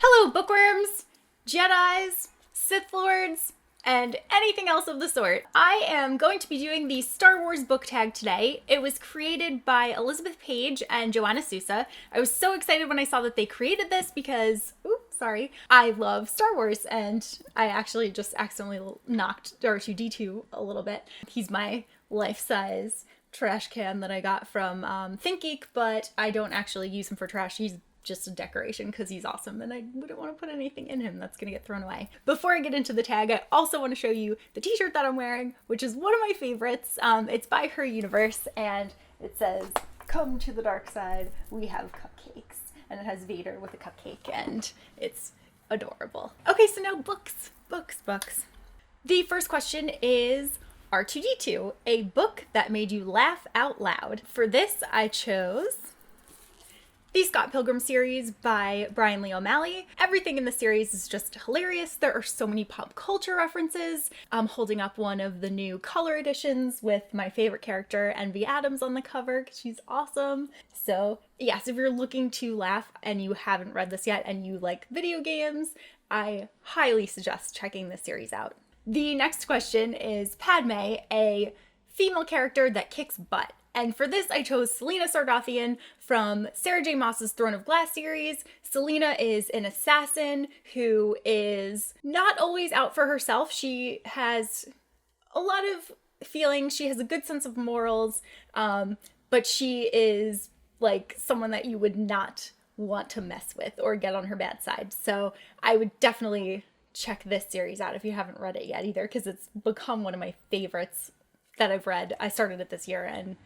Hello, bookworms, Jedis, Sith Lords, and anything else of the sort. I am going to be doing the Star Wars book tag today. It was created by Elizabeth Page and Joanna Sousa. I was so excited when I saw that they created this because, I love Star Wars, and I actually just accidentally knocked R2-D2 a little bit. He's my life-size trash can that I got from ThinkGeek, but I don't actually use him for trash. He's just a decoration because he's awesome and I wouldn't want to put anything in him that's gonna get thrown away. Before I get into the tag, I also want to show you the t-shirt that I'm wearing, which is one of my favorites. It's by Her Universe and it says, "Come to the dark side, we have cupcakes." And it has Vader with a cupcake and it's adorable. Okay, so now books. The first question is R2-D2, a book that made you laugh out loud. For this, I chose the Scott Pilgrim series by Brian Lee O'Malley. Everything in the series is just hilarious. There are so many pop culture references. I'm holding up one of the new color editions with my favorite character, Envy Adams, on the cover because she's awesome. So yes, if you're looking to laugh and you haven't read this yet and you like video games, I highly suggest checking this series out. The next question is Padme, a female character that kicks butt. And for this, I chose Selena Sargothian from Sarah J. Maas's Throne of Glass series. Selena is an assassin who is not always out for herself. She has a lot of feelings. She has a good sense of morals, but she is like someone that you would not want to mess with or get on her bad side. So I would definitely check this series out if you haven't read it yet either, because it's become one of my favorites that I've read. I started it this year and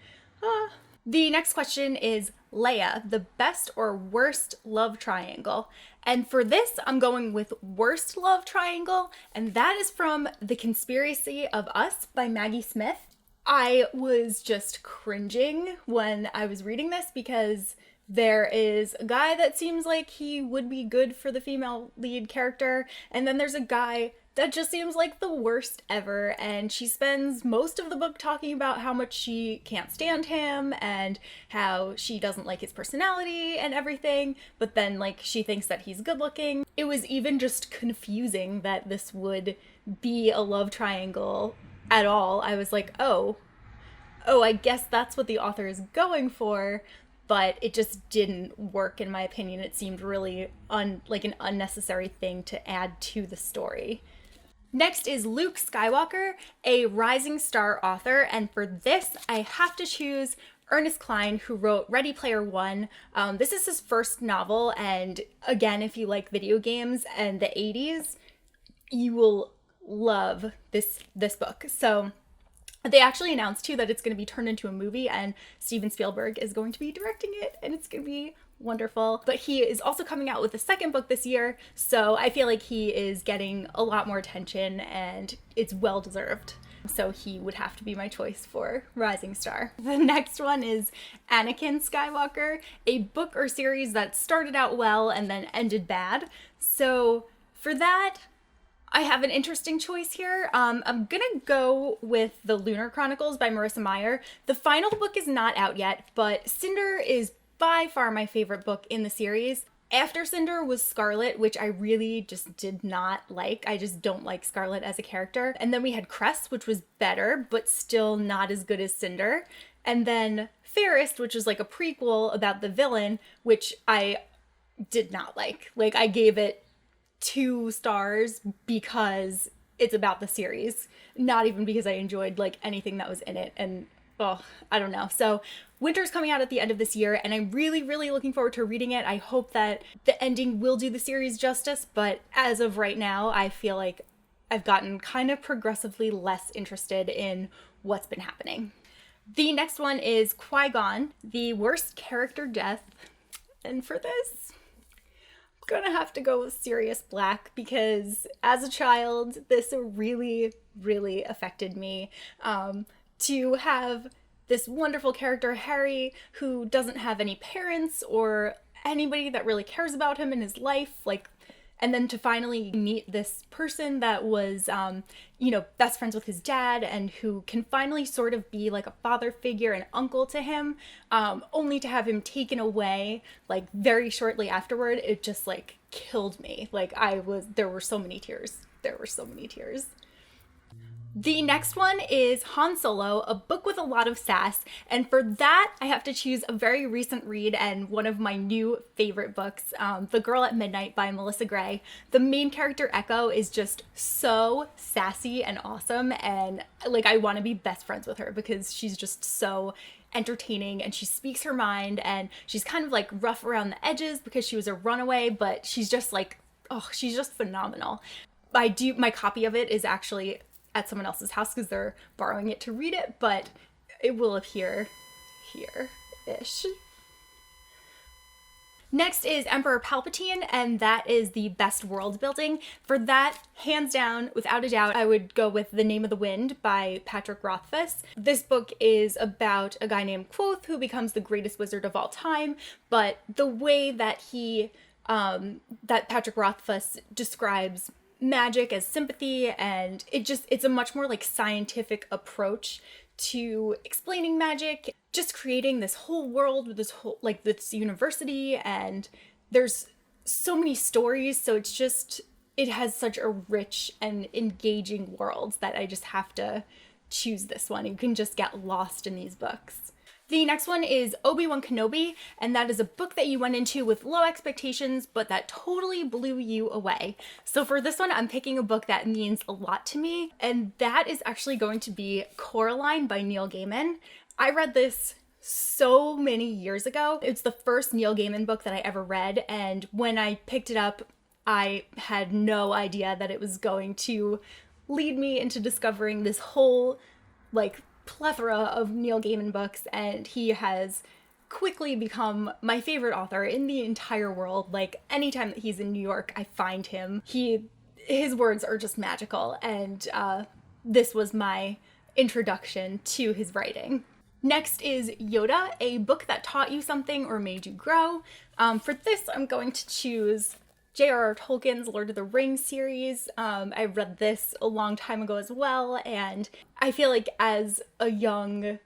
The next question is Leia, the best or worst love triangle. And for this, I'm going with worst love triangle, and that is from The Conspiracy of Us by Maggie Smith. I was just cringing when I was reading this because there is a guy that seems like he would be good for the female lead character, and then there's a guy that just seems like the worst ever, and she spends most of the book talking about how much she can't stand him and how she doesn't like his personality and everything, but then like she thinks that he's good looking. It was even just confusing that this would be a love triangle at all. I was like, oh, I guess that's what the author is going for, but it just didn't work in my opinion. It seemed really like an unnecessary thing to add to the story. Next is Luke Skywalker, a rising star author, and for this I have to choose Ernest Cline, who wrote Ready Player One. This is his first novel, and again, if you like video games and the 80s, you will love this book. So they actually announced too that it's going to be turned into a movie, and Steven Spielberg is going to be directing it, and it's going to be wonderful. But he is also coming out with a second book this year, so I feel like he is getting a lot more attention and it's well deserved. So he would have to be my choice for Rising Star. The next one is Anakin Skywalker, a book or series that started out well and then ended bad. So for that, I have an interesting choice here. I'm gonna go with The Lunar Chronicles by Marissa Meyer. The final book is not out yet, but Cinder is by far my favorite book in the series. After Cinder was Scarlet, which I really just did not like. I just don't like Scarlet as a character. And then we had Crest, which was better, but still not as good as Cinder. And then Fairest, which is like a prequel about the villain, which I did not like. Like, I gave it 2 stars because it's about the series, not even because I enjoyed like anything that was in it. And I don't know. So Winter's coming out at the end of this year, and I'm really, really looking forward to reading it. I hope that the ending will do the series justice, but as of right now, I feel like I've gotten kind of progressively less interested in what's been happening. The next one is Qui-Gon, the worst character death. And for this, I'm gonna have to go with Sirius Black because as a child, this really, really affected me. To have this wonderful character, Harry, who doesn't have any parents or anybody that really cares about him in his life, like and then to finally meet this person that was, you know, best friends with his dad and who can finally sort of be like a father figure and uncle to him, only to have him taken away like very shortly afterward. It just like killed me. Like there were so many tears. There were so many tears. The next one is Han Solo, a book with a lot of sass, and for that I have to choose a very recent read and one of my new favorite books, The Girl at Midnight by Melissa Gray. The main character Echo is just so sassy and awesome, and like I want to be best friends with her because she's just so entertaining and she speaks her mind, and she's kind of like rough around the edges because she was a runaway, but she's just like, oh, she's just phenomenal. My copy of it is actually at someone else's house because they're borrowing it to read it, but it will appear here-ish. Next is Emperor Palpatine, and that is the best world building. For that, hands down, without a doubt, I would go with The Name of the Wind by Patrick Rothfuss. This book is about a guy named Quoth who becomes the greatest wizard of all time, but the way that that Patrick Rothfuss describes magic as sympathy, and it's a much more like scientific approach to explaining magic, just creating this whole world with this university, and there's so many stories, so it has such a rich and engaging world that I just have to choose this one. You can just get lost in these books. The next one is Obi-Wan Kenobi, and that is a book that you went into with low expectations, but that totally blew you away. So for this one, I'm picking a book that means a lot to me, and that is actually going to be Coraline by Neil Gaiman. I read this so many years ago. It's the first Neil Gaiman book that I ever read, and when I picked it up, I had no idea that it was going to lead me into discovering this whole, like, plethora of Neil Gaiman books, and he has quickly become my favorite author in the entire world. Like, anytime that he's in New York, I find him. His words are just magical, and this was my introduction to his writing. Next is Yoda, a book that taught you something or made you grow. For this, I'm going to choose J.R.R. Tolkien's Lord of the Rings series. I read this a long time ago as well, and I feel like as a young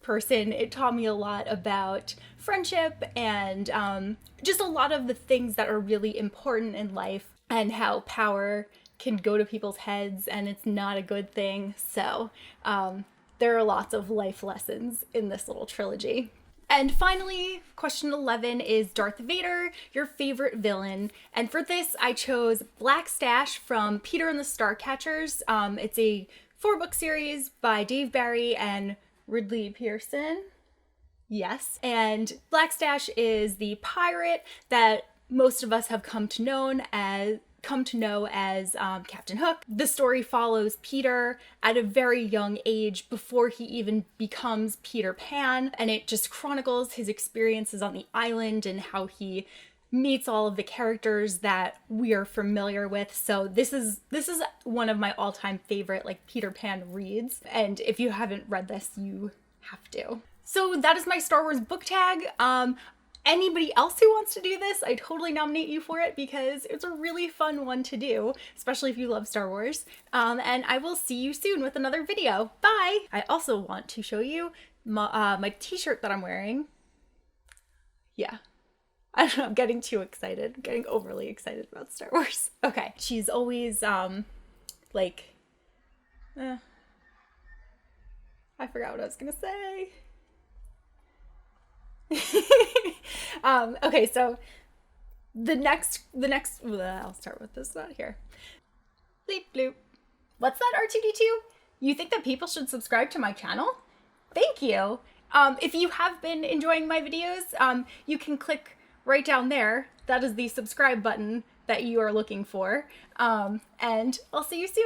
person, it taught me a lot about friendship and just a lot of the things that are really important in life and how power can go to people's heads and it's not a good thing. So there are lots of life lessons in this little trilogy. And finally, question 11 is Darth Vader, your favorite villain. And for this, I chose Black Stash from Peter and the Starcatchers. It's a 4-book series by Dave Barry and Ridley Pearson. Yes. And Black Stash is the pirate that most of us have come to know as Captain Hook. The story follows Peter at a very young age before he even becomes Peter Pan, and it just chronicles his experiences on the island and how he meets all of the characters that we are familiar with. So this is one of my all-time favorite like Peter Pan reads, and if you haven't read this, you have to. So that is my Star Wars book tag. Anybody else who wants to do this, I totally nominate you for it because it's a really fun one to do, especially if you love Star Wars. And I will see you soon with another video. Bye! I also want to show you my t-shirt that I'm wearing. Yeah. I don't know, I'm getting too excited. I'm getting overly excited about Star Wars. Okay. She's always, I forgot what I was gonna say. Okay, so the next, I'll start with this one here. Bleep bloop. What's that, R2D2? You think that people should subscribe to my channel? Thank you. If you have been enjoying my videos, you can click right down there. That is the subscribe button that you are looking for. And I'll see you soon.